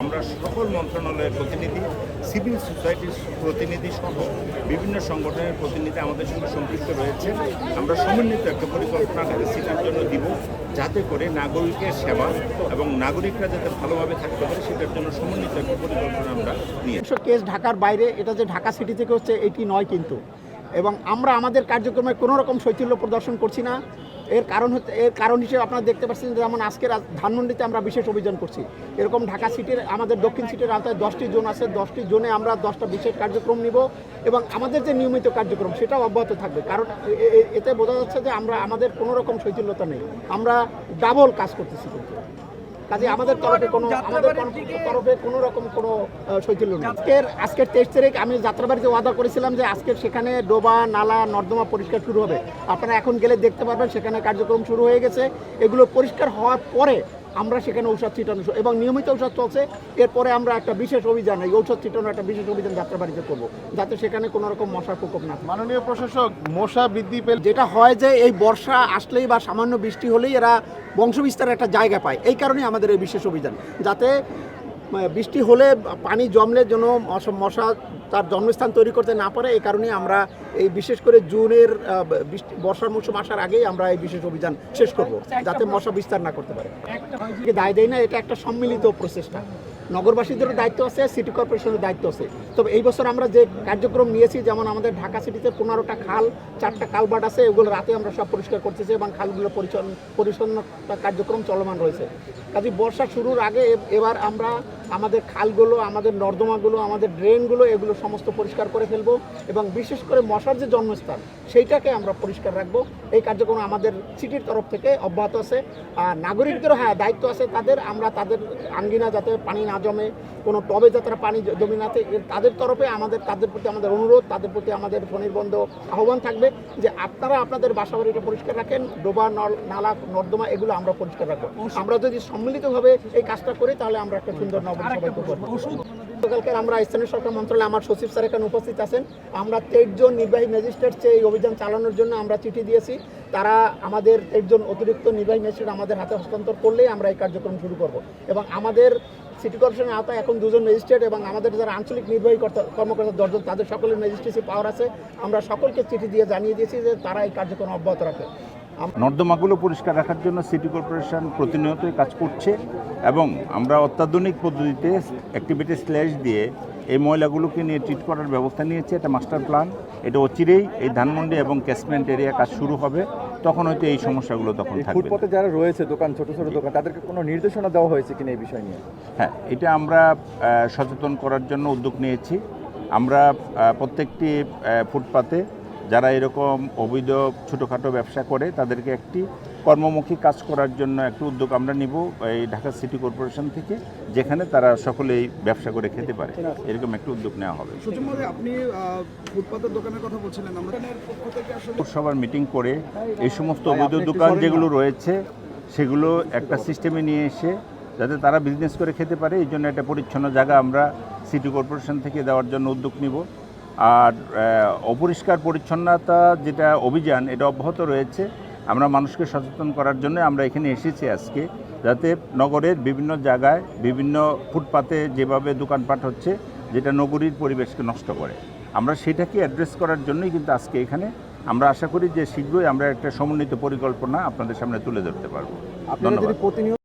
আমরা সকল মন্ত্রণালয়ের প্রতিনিধি, সিভিল সোসাইটির প্রতিনিধি সহ বিভিন্ন সংগঠনের প্রতিনিধি আমাদের সঙ্গে সম্পৃক্ত রয়েছে। আমরা সমন্বিত একটা পরিকল্পনা সিটির জন্য দিব, যাতে করে নাগরিকের সেবা এবং নাগরিকরা যাতে ভালোভাবে থাকতে পারে সেটার জন্য সমন্বিত একটা পরিকল্পনা আমরা নিয়ে। কেস ঢাকার বাইরে, এটা যে ঢাকা সিটি থেকে হচ্ছে এটি নয় কিন্তু, এবং আমরা আমাদের কার্যক্রমে কোনো রকম শৈথিল্য প্রদর্শন করছি না। এর কারণ হিসেবে আপনারা দেখতে পাচ্ছেন, যেমন আজকের ধানমন্ডিতে আমরা বিশেষ অভিযান করছি। এরকম ঢাকা সিটির আমাদের দক্ষিণ সিটির আওতায় 10টি জোন আছে, 10টি জোনে আমরা 10টা বিশেষ কার্যক্রম নিব এবং আমাদের যে নিয়মিত কার্যক্রম সেটাও অব্যাহত থাকবে। কারণ এতে বোঝা যাচ্ছে যে আমাদের কোনো রকম শৈথিল্যতা নেই, আমরা ডাবল কাজ করতেছি। কিন্তু কাজে আমাদের তরফে কোনো রকম কোনো শৈথিল্য নেই। আজকের 23 তারিখ আমি যাত্রাবাড়িতে ওয়াদা করেছিলাম যে আজকের সেখানে ডোবা নালা নর্দমা পরিষ্কার শুরু হবে। আপনারা এখন গেলে দেখতে পারবেন সেখানে কার্যক্রম শুরু হয়ে গেছে। এগুলো পরিষ্কার হওয়ার পরে আমরা সেখানে ঔষধ ছিটানো এবং নিয়মিত ঔষধ চলছে। এরপরে আমরা একটা বিশেষ অভিযান, এই ঔষধ ছিটানোর একটা বিশেষ অভিযান যাত্রাবাড়িতে করব, যাতে সেখানে কোনো রকম মশার প্রকোপ না। মাননীয় প্রশাসক, মশা বৃদ্ধি পেলে যেটা হয় যে এই বর্ষা আসলেই বা সামান্য বৃষ্টি হলেই এরা বংশবিস্তারের একটা জায়গা পায়। এই কারণেই আমাদের এই বিশেষ অভিযান, যাতে বৃষ্টি হলে পানি জমলে যেন মশা তার জন্মস্থান তৈরি করতে না পারে। এই কারণেই আমরা এই বিশেষ করে জুনের বর্ষার মৌসুম আসার আগেই আমরা এই বিশেষ অভিযান শেষ করব, যাতে মশা বিস্তার না করতে পারে। দায় দেয় না, এটা একটা সম্মিলিত প্রচেষ্টা। নগরবাসীদেরও দায়িত্ব আছে, সিটি কর্পোরেশনের দায়িত্ব আছে। তবে এই বছর আমরা যে কার্যক্রম নিয়েছি, যেমন আমাদের ঢাকা সিটিতে 15টা খাল, 4টা কালভার্ট আছে, এগুলো রাতে আমরা সব পরিষ্কার করতেছি এবং খালগুলো পরিচ্ছন্নতা কার্যক্রম চলমান রয়েছে। কাজে বর্ষা শুরুর আগে এবার আমরা আমাদের খালগুলো, আমাদের নর্দমাগুলো, আমাদের ড্রেনগুলো এগুলো সমস্ত পরিষ্কার করে ফেলবো এবং বিশেষ করে মশার যে জন্মস্থান সেইটাকে আমরা পরিষ্কার রাখবো। এই কার্যক্রম আমাদের সিটির তরফ থেকে অব্যাহত আছে। আর নাগরিকদেরও দায়িত্ব আছে আমরা তাদের আঙ্গিনা যাতে পানি না জমে, কোনো টবে যাতে পানি জমি না থাকে, তাদের তরফে তাদের প্রতি আমাদের অনুরোধ, তাদের প্রতি আমাদের স্বনির্বন্ধ আহ্বান থাকবে যে আপনারা আপনাদের বাসাবাড়িটা পরিষ্কার রাখেন, ডোবা নালা নর্দমা এগুলো আমরা পরিষ্কার রাখবো। আমরা যদি সম্মিলিতভাবে এই কাজটা করি তাহলে আমরা একটা সুন্দর গতকালকে আমরা স্থানীয় সরকার মন্ত্রণালয়ে আমার সচিব স্যার এখানে উপস্থিত আছেন। আমরা 23 জন নির্বাহী ম্যাজিস্ট্রেট এই অভিযান চালানোর জন্য আমরা চিঠি দিয়েছি। তারা আমাদের 23 জন অতিরিক্ত নির্বাহী ম্যাজিস্ট্রেট আমাদের হাতে হস্তান্তর করলেই আমরা এই কার্যক্রম শুরু করব। এবং আমাদের সিটি কর্পোরেশনের আওতায় এখন 2 জন ম্যাজিস্ট্রেট এবং আমাদের যারা আঞ্চলিক নির্বাহী কর্মকর্তা 10 জন, তাদের সকলের ম্যাজিস্ট্রেসি পাওয়ার আছে। আমরা সকলকে চিঠি দিয়ে জানিয়ে দিয়েছি যে তারা এই কার্যক্রম অব্যাহত রাখে। নর্দমাগুলো পরিষ্কার রাখার জন্য সিটি কর্পোরেশন প্রতিনিয়তই কাজ করছে এবং আমরা অত্যাধুনিক পদ্ধতিতে অ্যাক্টিভিটি স্ল্যাশ দিয়ে এই ময়লাগুলোকে নিয়ে ট্রিট করার ব্যবস্থা নিয়েছে। এটা মাস্টার প্ল্যান, এটা অচিরেই এই ধানমন্ডি এবং ক্যাচমেন্ট এরিয়া কাজ শুরু হবে, তখন হয়তো এই সমস্যাগুলো তখন থাকবে। ফুটপাতে যারা রয়েছে দোকান, ছোট ছোট দোকান, তাদেরকে কোনো নির্দেশনা দেওয়া হয়েছে কিনা এই বিষয় নিয়ে? হ্যাঁ, এটা আমরা সচেতন করার জন্য উদ্যোগ নিয়েছি। আমরা প্রত্যেকটি ফুটপাতে যারা এরকম অবৈধ ছোটোখাটো ব্যবসা করে তাদেরকে একটি কর্মমুখী কাজ করার জন্য একটি উদ্যোগ আমরা নিব এই ঢাকা সিটি কর্পোরেশন থেকে, যেখানে তারা সকলেই ব্যবসা করে খেতে পারে, এরকম একটি উদ্যোগ নেওয়া হবে। আপনি ফুটপাতের দোকানের কথা বলছিলেন, সবার মিটিং করে এই সমস্ত অবৈধ দোকান যেগুলো রয়েছে সেগুলো একটা সিস্টেমে নিয়ে এসে যাতে তারা বিজনেস করে খেতে পারে, এই জন্য একটা পরিচ্ছন্ন জায়গা আমরা সিটি কর্পোরেশন থেকে দেওয়ার জন্য উদ্যোগ নিব। আর অপরিষ্কার পরিচ্ছন্নতা যেটা অভিযান, এটা অব্যাহত রয়েছে। আমরা মানুষকে সচেতন করার জন্য আমরা এখানে এসেছি আজকে, যাতে নগরের বিভিন্ন জায়গায় বিভিন্ন ফুটপাতে যেভাবে দোকানপাট হচ্ছে যেটা নগরীর পরিবেশকে নষ্ট করে, আমরা সেটাকে অ্যাড্রেস করার জন্যই কিন্তু আজকে এখানে। আমরা আশা করি যে শীঘ্রই আমরা একটা সমন্বিত পরিকল্পনা আপনাদের সামনে তুলে ধরতে পারবো। ধন্যবাদ।